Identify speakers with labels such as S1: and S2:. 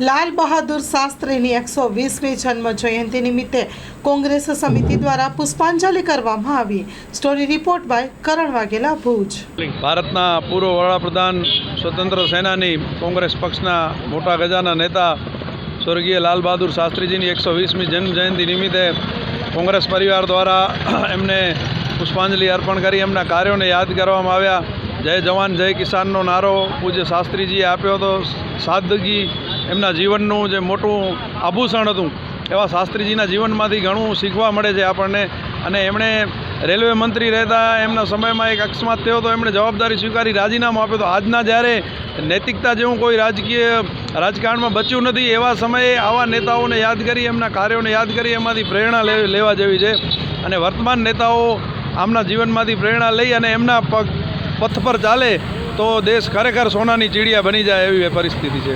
S1: લાલ બહાદુર શાસ્ત્રીની 120મી જન્મ જયંતિ નિમિત્તે કોંગ્રેસ સમિતિ દ્વારા પુષ્પાંજલિ કરવામાં આવી। સ્ટોરી રિપોર્ટ બાય કરણ વાઘેલા, ભુજ।
S2: ભારતના પૂર્વ વડાપ્રધાન, સ્વતંત્ર સેનાની, કોંગ્રેસ પક્ષના મોટા ગજાના નેતા સ્વર્ગીય લાલ બહાદુર શાસ્ત્રીજીની 120મી જન્મ જયંતિ નિમિત્તે કોંગ્રેસ પરિવાર દ્વારા એમને પુષ્પાંજલિ અર્પણ કરી એમના કાર્યોને યાદ કરવામાં આવ્યા। જય જવાન જય કિસાનનો નારો પૂજ્ય શાસ્ત્રીજીએ આપ્યો હતો। સાદગી એમના જીવનનું જે મોટું આભૂષણ હતું એવા શાસ્ત્રીજીના જીવનમાંથી ઘણું શીખવા મળે છે આપણને। અને એમણે રેલવે મંત્રી રહેતા એમના સમયમાં એક અકસ્માત થયો તો એમણે જવાબદારી સ્વીકારી રાજીનામું આપ્યું તો આજના જ્યારે નૈતિકતા જેવું કોઈ રાજકારણમાં બચ્યું નથી એવા સમયે આવા નેતાઓને યાદ કરી, એમના કાર્યોને યાદ કરી એમાંથી પ્રેરણા લેવા જેવી છે। અને વર્તમાન નેતાઓ આમના જીવનમાંથી પ્રેરણા લઈ અને એમના પથ પર ચાલે તો દેશ ખરેખર સોનાની ચીડિયા બની જાય એવી પરિસ્થિતિ છે।